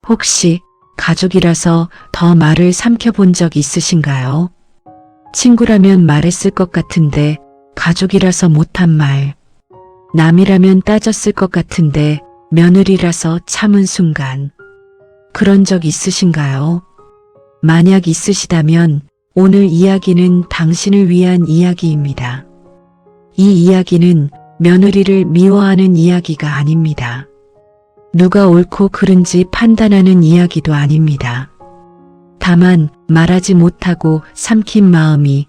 혹시 가족이라서 더 말을 삼켜본 적 있으신가요? 친구라면 말했을 것 같은데 가족이라서 못한 말. 남이라면 따졌을 것 같은데 며느리라서 참은 순간. 그런 적 있으신가요? 만약 있으시다면 오늘 이야기는 당신을 위한 이야기입니다. 이 이야기는 며느리를 미워하는 이야기가 아닙니다. 누가 옳고 그른지 판단하는 이야기도 아닙니다. 다만 말하지 못하고 삼킨 마음이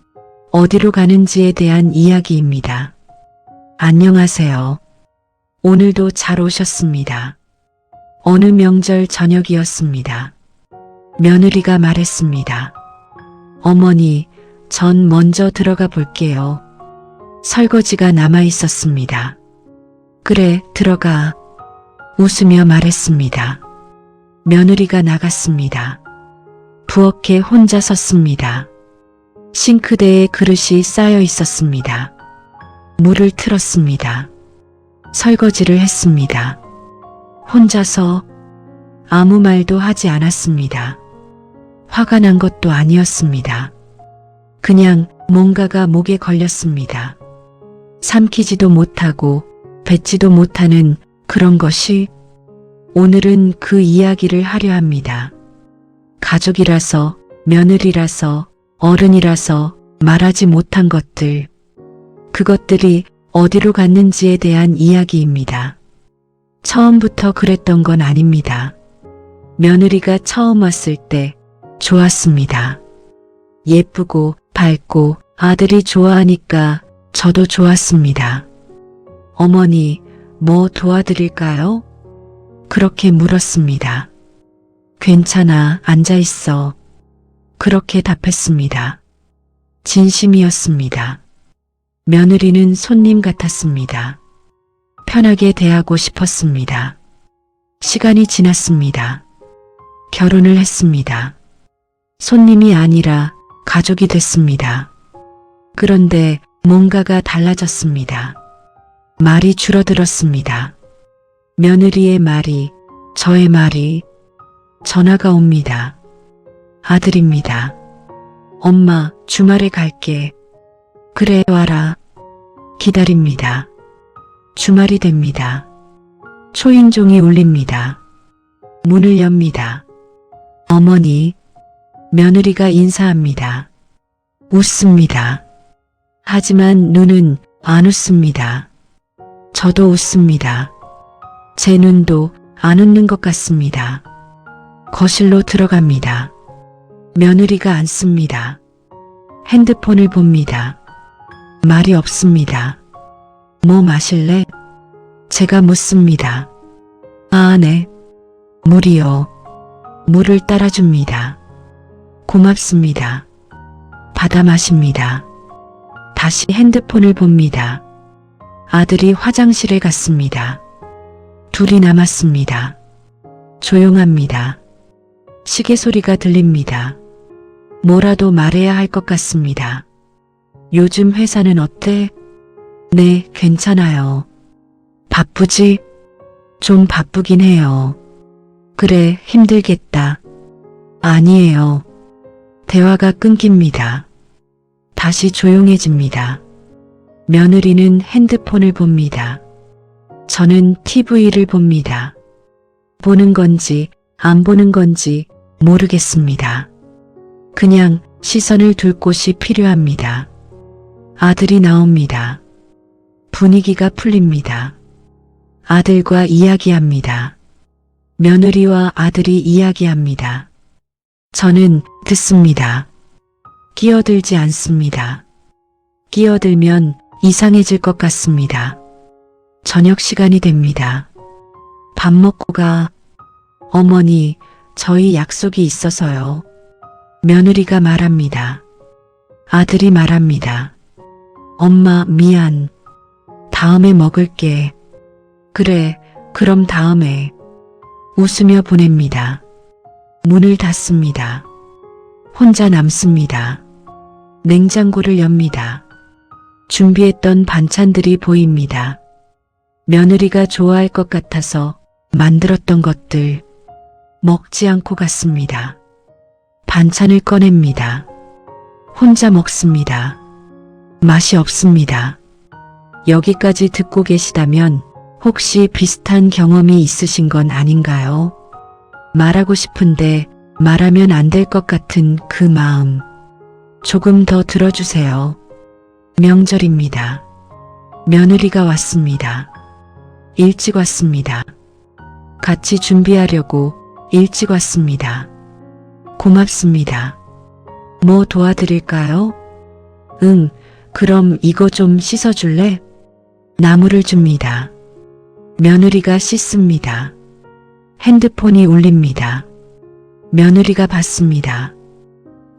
어디로 가는지에 대한 이야기입니다. 안녕하세요. 오늘도 잘 오셨습니다. 어느 명절 저녁이었습니다. 며느리가 말했습니다. 어머니, 전 먼저 들어가 볼게요. 설거지가 남아 있었습니다. 그래, 들어가. 웃으며 말했습니다. 며느리가 나갔습니다. 부엌에 혼자 섰습니다. 싱크대에 그릇이 쌓여 있었습니다. 물을 틀었습니다. 설거지를 했습니다. 혼자서 아무 말도 하지 않았습니다. 화가 난 것도 아니었습니다. 그냥 뭔가가 목에 걸렸습니다. 삼키지도 못하고 뱉지도 못하는 그런 것이. 오늘은 그 이야기를 하려 합니다. 가족이라서, 며느리라서, 어른이라서 말하지 못한 것들. 그것들이 어디로 갔는지에 대한 이야기입니다. 처음부터 그랬던 건 아닙니다. 며느리가 처음 왔을 때 좋았습니다. 예쁘고 밝고 아들이 좋아하니까 저도 좋았습니다. 어머니, 뭐 도와드릴까요? 그렇게 물었습니다. 괜찮아, 앉아있어. 그렇게 답했습니다. 진심이었습니다. 며느리는 손님 같았습니다. 편하게 대하고 싶었습니다. 시간이 지났습니다. 결혼을 했습니다. 손님이 아니라 가족이 됐습니다. 그런데 뭔가가 달라졌습니다. 말이 줄어들었습니다. 며느리의 말이, 저의 말이. 전화가 옵니다. 아들입니다. 엄마, 주말에 갈게. 그래, 와라. 기다립니다. 주말이 됩니다. 초인종이 울립니다. 문을 엽니다. 어머니. 며느리가 인사합니다. 웃습니다. 하지만 눈은 안 웃습니다. 저도 웃습니다. 제 눈도 안 웃는 것 같습니다. 거실로 들어갑니다. 며느리가 앉습니다. 핸드폰을 봅니다. 말이 없습니다. 뭐 마실래? 제가 묻습니다. 아, 네. 물이요. 물을 따라줍니다. 고맙습니다. 받아 마십니다. 다시 핸드폰을 봅니다. 아들이 화장실에 갔습니다. 둘이 남았습니다. 조용합니다. 시계 소리가 들립니다. 뭐라도 말해야 할 것 같습니다. 요즘 회사는 어때? 네, 괜찮아요. 바쁘지? 좀 바쁘긴 해요. 그래, 힘들겠다. 아니에요. 대화가 끊깁니다. 다시 조용해집니다. 며느리는 핸드폰을 봅니다. 저는 TV를 봅니다. 보는 건지 안 보는 건지 모르겠습니다. 그냥 시선을 둘 곳이 필요합니다. 아들이 나옵니다. 분위기가 풀립니다. 아들과 이야기합니다. 며느리와 아들이 이야기합니다. 저는 듣습니다. 끼어들지 않습니다. 끼어들면 이상해질 것 같습니다. 저녁 시간이 됩니다. 밥 먹고 가. 어머니, 저희 약속이 있어서요. 며느리가 말합니다. 아들이 말합니다. 엄마, 미안. 다음에 먹을게. 그래, 그럼 다음에. 웃으며 보냅니다. 문을 닫습니다. 혼자 남습니다. 냉장고를 엽니다. 준비했던 반찬들이 보입니다. 며느리가 좋아할 것 같아서 만들었던 것들. 먹지 않고 갔습니다. 반찬을 꺼냅니다. 혼자 먹습니다. 맛이 없습니다. 여기까지 듣고 계시다면 혹시 비슷한 경험이 있으신 건 아닌가요? 말하고 싶은데 말하면 안 될 것 같은 그 마음. 조금 더 들어주세요. 명절입니다. 며느리가 왔습니다. 일찍 왔습니다. 같이 준비하려고 일찍 왔습니다. 고맙습니다. 뭐 도와드릴까요? 응, 그럼 이거 좀 씻어줄래? 나무를 줍니다. 며느리가 씻습니다. 핸드폰이 울립니다. 며느리가 받습니다.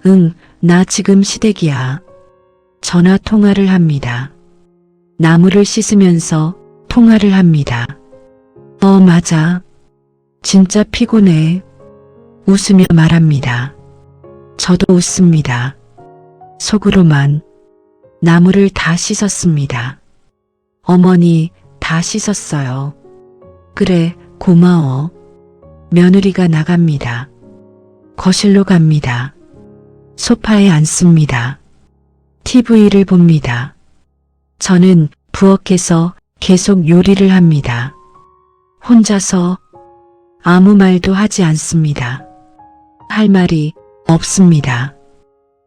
응, 나 지금 시댁이야. 전화 통화를 합니다. 나무를 씻으면서 통화를 합니다. 맞아. 진짜 피곤해. 웃으며 말합니다. 저도 웃습니다. 속으로만. 나무를 다 씻었습니다. 어머니, 다 씻었어요. 그래, 고마워. 며느리가 나갑니다. 거실로 갑니다. 소파에 앉습니다. TV를 봅니다. 저는 부엌에서 계속 요리를 합니다. 혼자서 아무 말도 하지 않습니다. 할 말이 없습니다.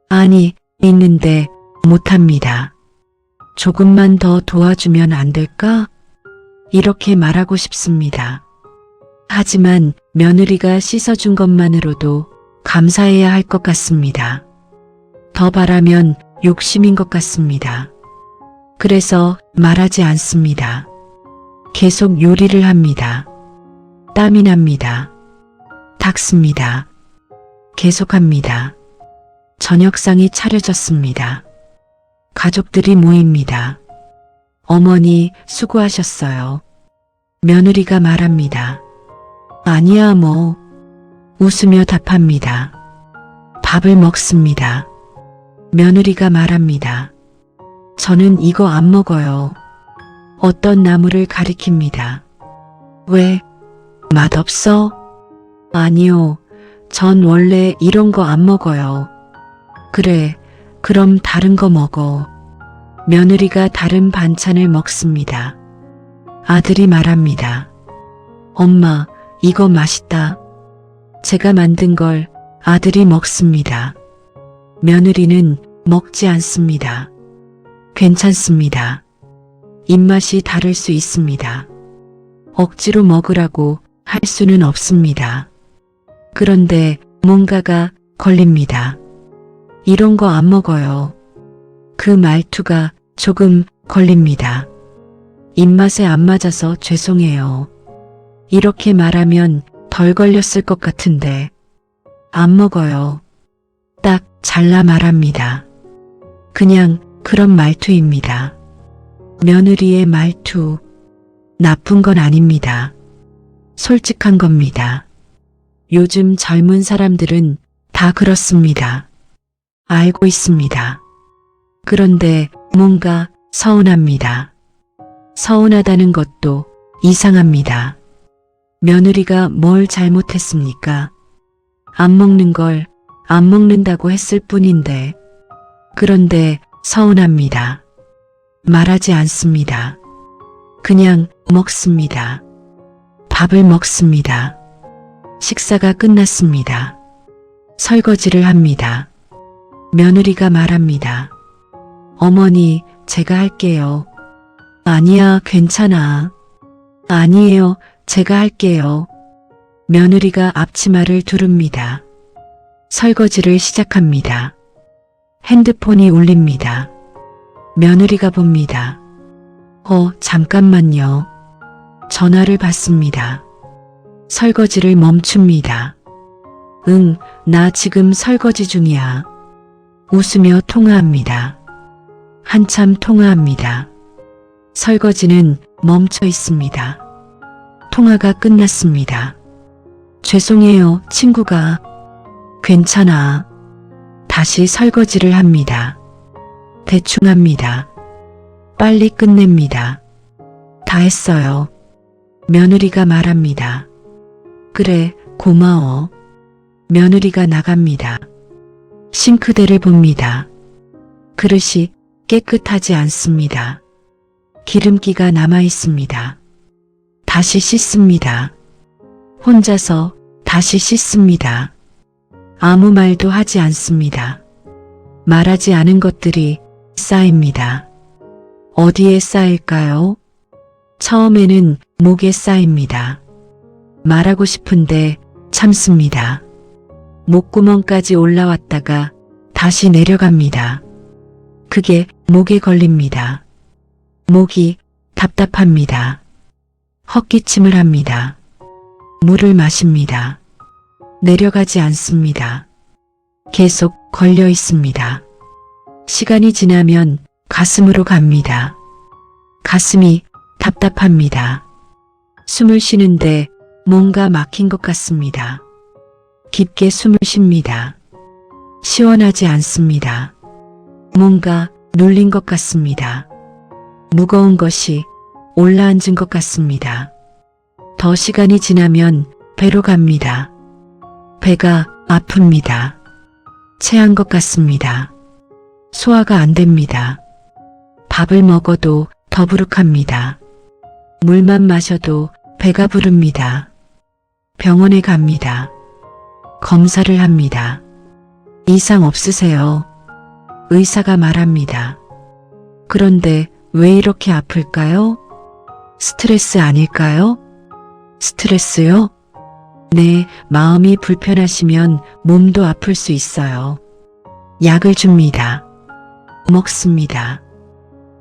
아니, 있는데 못합니다. 조금만 더 도와주면 안 될까? 이렇게 말하고 싶습니다. 하지만 며느리가 씻어준 것만으로도 감사해야 할 것 같습니다. 더 바라면 욕심인 것 같습니다. 그래서 말하지 않습니다. 계속 요리를 합니다. 땀이 납니다. 닦습니다. 계속합니다. 저녁상이 차려졌습니다. 가족들이 모입니다. 어머니 수고하셨어요. 며느리가 말합니다. 아니야 뭐. 웃으며 답합니다. 밥을 먹습니다. 며느리가 말합니다. 저는 이거 안 먹어요. 어떤 나무를 가리킵니다. 왜? 맛없어? 아니요. 전 원래 이런 거 안 먹어요. 그래, 그럼 다른 거 먹어. 며느리가 다른 반찬을 먹습니다. 아들이 말합니다. 엄마, 이거 맛있다. 제가 만든 걸 아들이 먹습니다. 며느리는 먹지 않습니다. 괜찮습니다. 입맛이 다를 수 있습니다. 억지로 먹으라고 할 수는 없습니다. 그런데 뭔가가 걸립니다. 이런 거 안 먹어요. 그 말투가 조금 걸립니다. 입맛에 안 맞아서 죄송해요. 이렇게 말하면 덜 걸렸을 것 같은데 안 먹어요. 딱 잘라 말합니다. 그냥 그런 말투입니다. 며느리의 말투 나쁜 건 아닙니다. 솔직한 겁니다. 요즘 젊은 사람들은 다 그렇습니다. 알고 있습니다. 그런데 뭔가 서운합니다. 서운하다는 것도 이상합니다. 며느리가 뭘 잘못했습니까? 안 먹는 걸 안 먹는다고 했을 뿐인데. 그런데 서운합니다. 말하지 않습니다. 그냥 먹습니다. 밥을 먹습니다. 식사가 끝났습니다. 설거지를 합니다. 며느리가 말합니다. 어머니, 제가 할게요. 아니야, 괜찮아. 아니에요, 제가 할게요. 며느리가 앞치마를 두릅니다. 설거지를 시작합니다. 핸드폰이 울립니다. 며느리가 봅니다. 잠깐만요. 전화를 받습니다. 설거지를 멈춥니다. 응, 나 지금 설거지 중이야. 웃으며 통화합니다. 한참 통화합니다. 설거지는 멈춰 있습니다. 통화가 끝났습니다. 죄송해요, 친구가. 괜찮아. 다시 설거지를 합니다. 대충 합니다. 빨리 끝냅니다. 다 했어요. 며느리가 말합니다. 그래, 고마워. 며느리가 나갑니다. 싱크대를 봅니다. 그릇이 깨끗하지 않습니다. 기름기가 남아 있습니다. 다시 씻습니다. 혼자서 다시 씻습니다. 아무 말도 하지 않습니다. 말하지 않은 것들이 쌓입니다. 어디에 쌓일까요? 처음에는 목에 쌓입니다. 말하고 싶은데 참습니다. 목구멍까지 올라왔다가 다시 내려갑니다. 그게 목에 걸립니다. 목이 답답합니다. 헛기침을 합니다. 물을 마십니다. 내려가지 않습니다. 계속 걸려 있습니다. 시간이 지나면 가슴으로 갑니다. 가슴이 답답합니다. 숨을 쉬는데 뭔가 막힌 것 같습니다. 깊게 숨을 쉽니다. 시원하지 않습니다. 뭔가 눌린 것 같습니다. 무거운 것이 올라앉은 것 같습니다. 더 시간이 지나면 배로 갑니다. 배가 아픕니다. 체한 것 같습니다. 소화가 안 됩니다. 밥을 먹어도 더부룩합니다. 물만 마셔도 배가 부릅니다. 병원에 갑니다. 검사를 합니다. 이상 없으세요. 의사가 말합니다. 그런데 왜 이렇게 아플까요? 스트레스 아닐까요? 스트레스요? 네, 마음이 불편하시면 몸도 아플 수 있어요. 약을 줍니다. 먹습니다.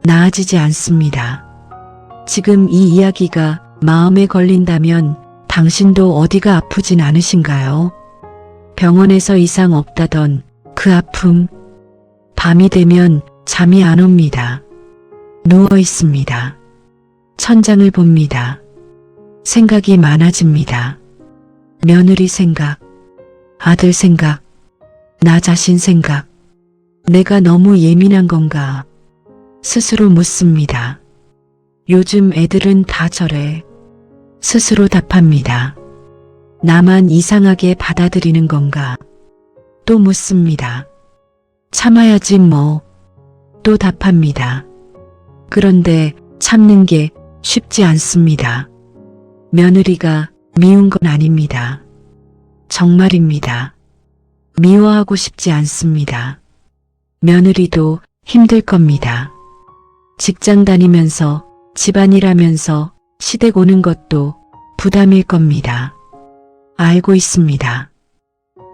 나아지지 않습니다. 지금 이 이야기가 마음에 걸린다면 당신도 어디가 아프진 않으신가요? 병원에서 이상 없다던 그 아픔. 밤이 되면 잠이 안 옵니다. 누워 있습니다. 천장을 봅니다. 생각이 많아집니다. 며느리 생각, 아들 생각, 나 자신 생각. 내가 너무 예민한 건가? 스스로 묻습니다. 요즘 애들은 다 저래. 스스로 답합니다. 나만 이상하게 받아들이는 건가? 또 묻습니다. 참아야지 뭐. 또 답합니다. 그런데 참는 게 쉽지 않습니다. 며느리가 미운 건 아닙니다. 정말입니다. 미워하고 싶지 않습니다. 며느리도 힘들 겁니다. 직장 다니면서 집안일 하면서 시댁 오는 것도 부담일 겁니다. 알고 있습니다.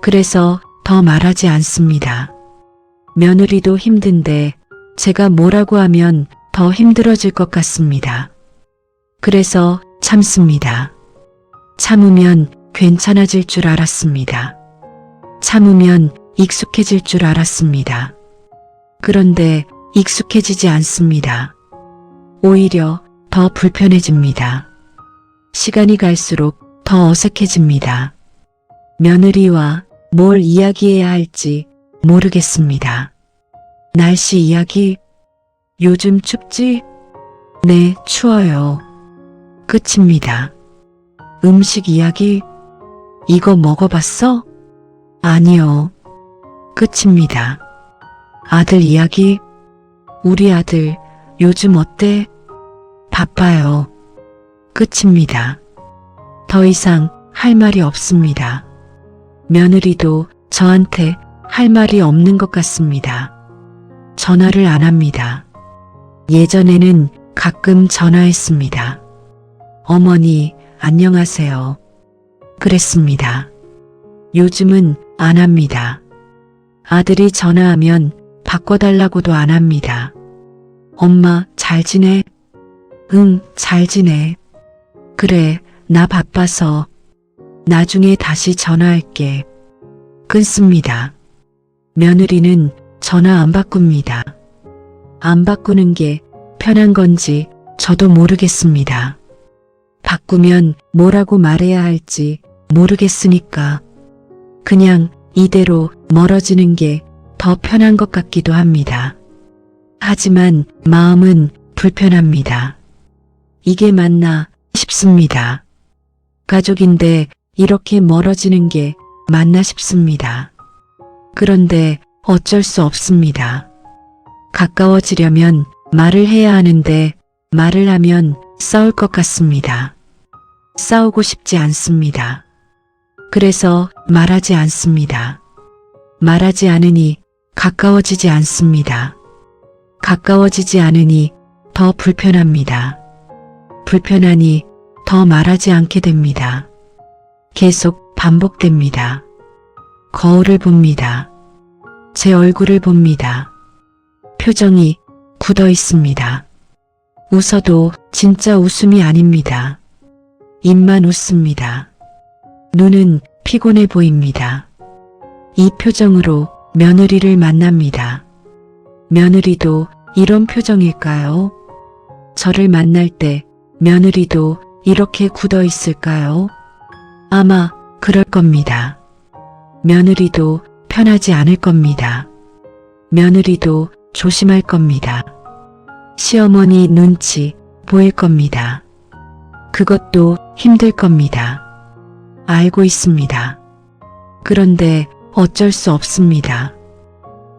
그래서 더 말하지 않습니다. 며느리도 힘든데 제가 뭐라고 하면 더 힘들어질 것 같습니다. 그래서 참습니다. 참으면 괜찮아질 줄 알았습니다. 참으면 익숙해질 줄 알았습니다. 그런데 익숙해지지 않습니다. 오히려 더 불편해집니다. 시간이 갈수록 더 어색해집니다. 며느리와 뭘 이야기해야 할지 모르겠습니다. 날씨 이야기? 요즘 춥지? 네, 추워요. 끝입니다. 음식 이야기? 이거 먹어봤어? 아니요. 끝입니다. 아들 이야기? 우리 아들 요즘 어때? 바빠요. 끝입니다. 더 이상 할 말이 없습니다. 며느리도 저한테 할 말이 없는 것 같습니다. 전화를 안 합니다. 예전에는 가끔 전화했습니다. 어머니, 안녕하세요. 그랬습니다. 요즘은 안 합니다. 아들이 전화하면 바꿔달라고도 안 합니다. 엄마, 잘 지내? 응, 잘 지내. 그래, 나 바빠서 나중에 다시 전화할게. 끊습니다. 며느리는 전화 안 바꿉니다. 안 바꾸는 게 편한 건지 저도 모르겠습니다. 바꾸면 뭐라고 말해야 할지 모르겠으니까 그냥 이대로 멀어지는 게 더 편한 것 같기도 합니다. 하지만 마음은 불편합니다. 이게 맞나 싶습니다. 가족인데 이렇게 멀어지는 게 맞나 싶습니다. 그런데 어쩔 수 없습니다. 가까워지려면 말을 해야 하는데 말을 하면 싸울 것 같습니다. 싸우고 싶지 않습니다. 그래서 말하지 않습니다. 말하지 않으니 가까워지지 않습니다. 가까워지지 않으니 더 불편합니다. 불편하니 더 말하지 않게 됩니다. 계속 반복됩니다. 거울을 봅니다. 제 얼굴을 봅니다. 표정이 굳어 있습니다. 웃어도 진짜 웃음이 아닙니다. 입만 웃습니다. 눈은 피곤해 보입니다. 이 표정으로 며느리를 만납니다. 며느리도 이런 표정일까요? 저를 만날 때 며느리도 이렇게 굳어 있을까요? 아마 그럴 겁니다. 며느리도 편하지 않을 겁니다. 며느리도 조심할 겁니다. 시어머니 눈치 보일 겁니다. 그것도 힘들 겁니다. 알고 있습니다. 그런데 어쩔 수 없습니다.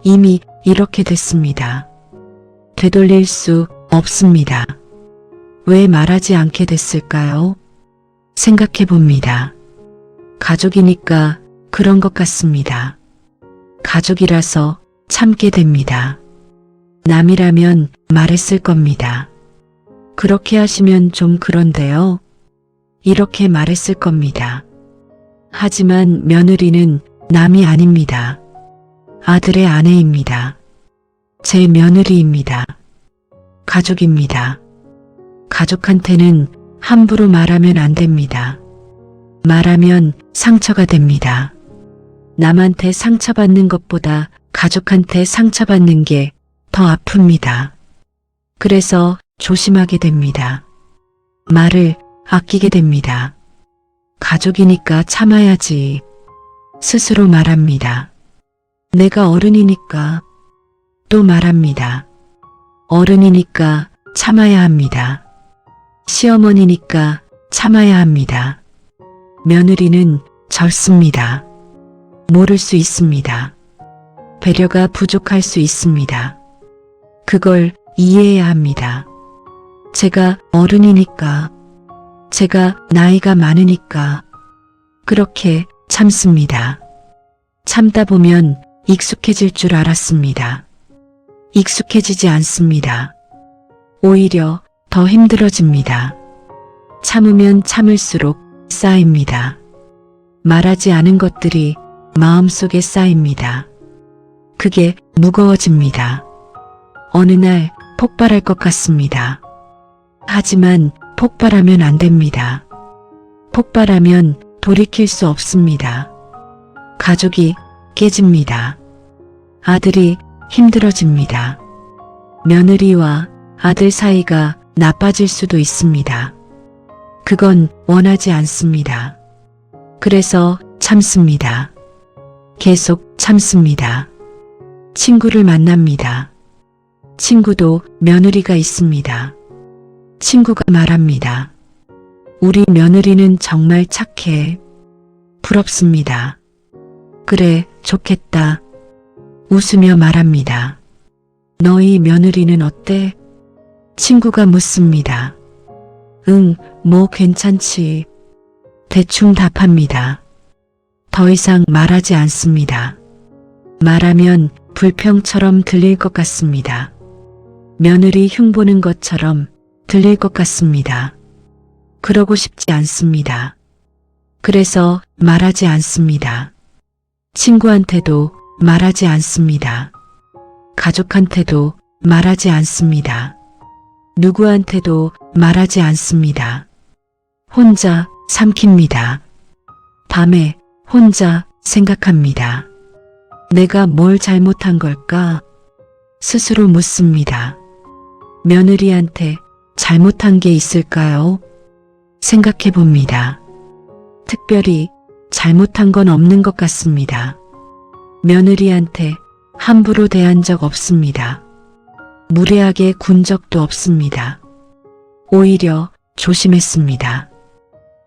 이미 이렇게 됐습니다. 되돌릴 수 없습니다. 왜 말하지 않게 됐을까요? 생각해 봅니다. 가족이니까 그런 것 같습니다. 가족이라서 참게 됩니다. 남이라면 말했을 겁니다. 그렇게 하시면 좀 그런데요. 이렇게 말했을 겁니다. 하지만 며느리는 남이 아닙니다. 아들의 아내입니다. 제 며느리입니다. 가족입니다. 가족한테는 함부로 말하면 안 됩니다. 말하면 상처가 됩니다. 남한테 상처받는 것보다 가족한테 상처받는 게 더 아픕니다. 그래서 조심하게 됩니다. 말을 아끼게 됩니다. 가족이니까 참아야지. 스스로 말합니다. 내가 어른이니까. 또 말합니다. 어른이니까 참아야 합니다. 시어머니니까 참아야 합니다. 며느리는 젊습니다. 모를 수 있습니다. 배려가 부족할 수 있습니다. 그걸 이해해야 합니다. 제가 어른이니까, 제가 나이가 많으니까 그렇게 참습니다. 참다 보면 익숙해질 줄 알았습니다. 익숙해지지 않습니다. 오히려 더 힘들어집니다. 참으면 참을수록 쌓입니다. 말하지 않은 것들이 마음속에 쌓입니다. 그게 무거워집니다. 어느 날 폭발할 것 같습니다. 하지만 폭발하면 안 됩니다. 폭발하면 돌이킬 수 없습니다. 가족이 깨집니다. 아들이 힘들어집니다. 며느리와 아들 사이가 나빠질 수도 있습니다. 그건 원하지 않습니다. 그래서 참습니다. 계속 참습니다. 친구를 만납니다. 친구도 며느리가 있습니다. 친구가 말합니다. 우리 며느리는 정말 착해. 부럽습니다. 그래, 좋겠다. 웃으며 말합니다. 너희 며느리는 어때? 친구가 묻습니다. 응, 뭐 괜찮지. 대충 답합니다. 더 이상 말하지 않습니다. 말하면 불평처럼 들릴 것 같습니다. 며느리 흉보는 것처럼 들릴 것 같습니다. 그러고 싶지 않습니다. 그래서 말하지 않습니다. 친구한테도 말하지 않습니다. 가족한테도 말하지 않습니다. 누구한테도 말하지 않습니다. 혼자 삼킵니다. 밤에 혼자 생각합니다. 내가 뭘 잘못한 걸까? 스스로 묻습니다. 며느리한테 잘못한 게 있을까요? 생각해 봅니다. 특별히 잘못한 건 없는 것 같습니다. 며느리한테 함부로 대한 적 없습니다. 무례하게 군 적도 없습니다. 오히려 조심했습니다.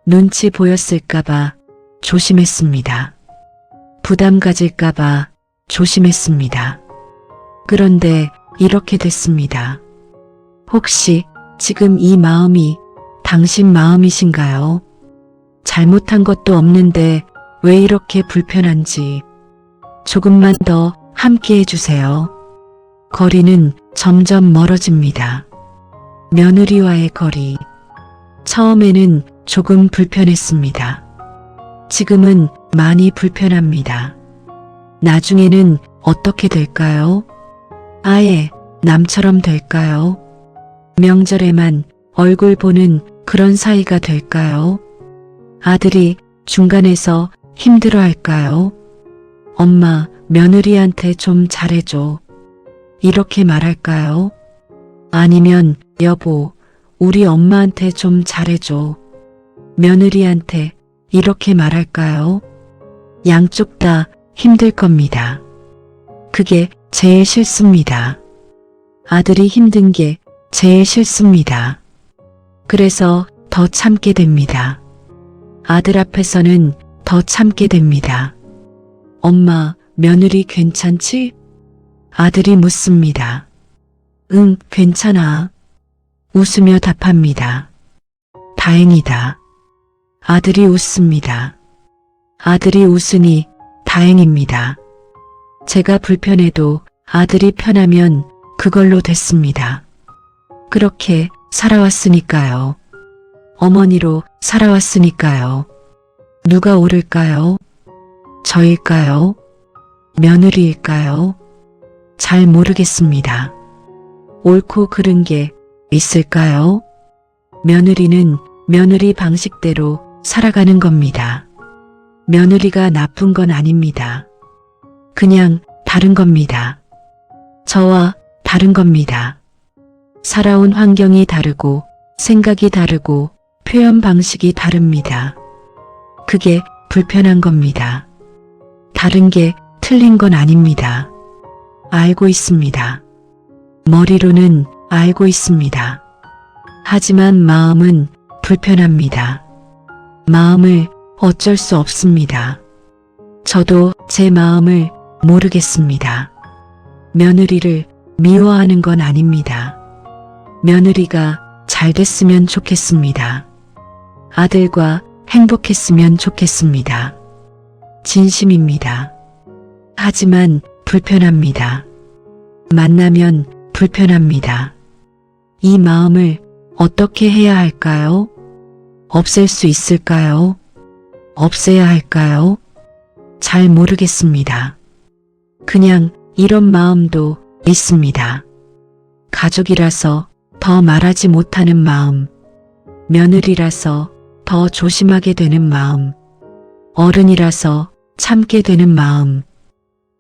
눈치 보였을까봐 조심했습니다. 부담 가질까봐 조심했습니다. 그런데 이렇게 됐습니다. 혹시 지금 이 마음이 당신 마음이신가요? 잘못한 것도 없는데 왜 이렇게 불편한지 조금만 더 함께 해주세요. 거리는 점점 멀어집니다. 며느리와의 거리. 처음에는 조금 불편했습니다. 지금은 많이 불편합니다. 나중에는 어떻게 될까요? 아예 남처럼 될까요? 명절에만 얼굴 보는 그런 사이가 될까요? 아들이 중간에서 힘들어할까요? 엄마, 며느리한테 좀 잘해줘. 이렇게 말할까요? 아니면 여보, 우리 엄마한테 좀 잘해줘. 며느리한테 이렇게 말할까요? 양쪽 다 힘들 겁니다. 그게 제일 싫습니다. 아들이 힘든 게 제일 싫습니다. 그래서 더 참게 됩니다. 아들 앞에서는 더 참게 됩니다. 엄마, 며느리 괜찮지? 아들이 묻습니다. 응, 괜찮아. 웃으며 답합니다. 다행이다. 아들이 웃습니다. 아들이 웃으니 다행입니다. 제가 불편해도 아들이 편하면 그걸로 됐습니다. 그렇게 살아왔으니까요. 어머니로 살아왔으니까요. 누가 옳을까요? 저일까요? 며느리일까요? 잘 모르겠습니다. 옳고 그른 게 있을까요? 며느리는 며느리 방식대로 살아가는 겁니다. 며느리가 나쁜 건 아닙니다. 그냥 다른 겁니다. 저와 다른 겁니다. 살아온 환경이 다르고 생각이 다르고 표현 방식이 다릅니다. 그게 불편한 겁니다. 다른 게 틀린 건 아닙니다. 알고 있습니다. 머리로는 알고 있습니다. 하지만 마음은 불편합니다. 마음을 어쩔 수 없습니다. 저도 제 마음을 모르겠습니다. 며느리를 미워하는 건 아닙니다. 며느리가 잘 됐으면 좋겠습니다. 아들과 행복했으면 좋겠습니다. 진심입니다. 하지만 불편합니다. 만나면 불편합니다. 이 마음을 어떻게 해야 할까요? 없앨 수 있을까요? 없애야 할까요? 잘 모르겠습니다. 그냥 이런 마음도 있습니다. 가족이라서 더 말하지 못하는 마음, 며느리라서 더 조심하게 되는 마음, 어른이라서 참게 되는 마음,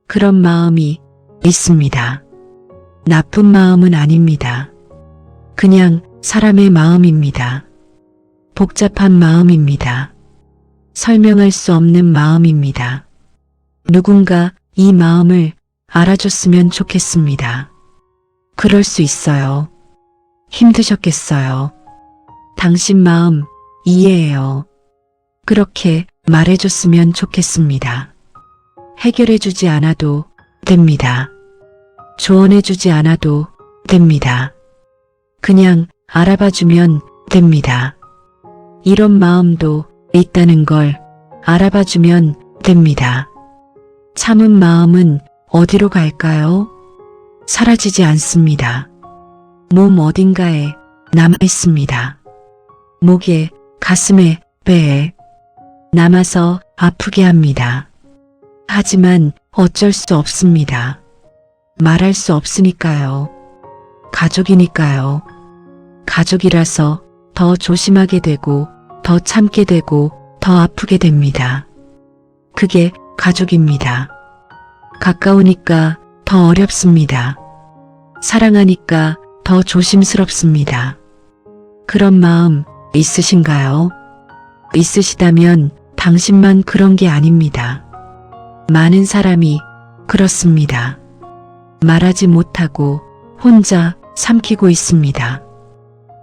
그런 마음이 있습니다. 나쁜 마음은 아닙니다. 그냥 사람의 마음입니다. 복잡한 마음입니다. 설명할 수 없는 마음입니다. 누군가 이 마음을 알아줬으면 좋겠습니다. 그럴 수 있어요. 힘드셨겠어요. 당신 마음 이해해요. 그렇게 말해줬으면 좋겠습니다. 해결해주지 않아도 됩니다. 조언해주지 않아도 됩니다. 그냥 알아봐주면 됩니다. 이런 마음도 있다는 걸 알아봐주면 됩니다. 참은 마음은 어디로 갈까요? 사라지지 않습니다. 몸 어딘가에 남아 있습니다. 목에, 가슴에, 배에 남아서 아프게 합니다. 하지만 어쩔 수 없습니다. 말할 수 없으니까요. 가족이니까요. 가족이라서 더 조심하게 되고 더 참게 되고 더 아프게 됩니다. 그게 가족입니다. 가까우니까 더 어렵습니다. 사랑하니까 더 조심스럽습니다. 그런 마음 있으신가요? 있으시다면 당신만 그런 게 아닙니다. 많은 사람이 그렇습니다. 말하지 못하고 혼자 삼키고 있습니다.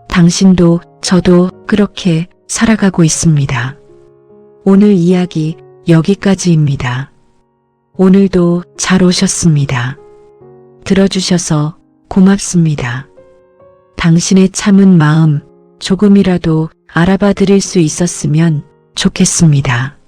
당신도 저도 그렇게 살아가고 있습니다. 오늘 이야기 여기까지입니다. 오늘도 잘 오셨습니다. 들어주셔서 고맙습니다. 당신의 참은 마음 조금이라도 알아봐 드릴 수 있었으면 좋겠습니다.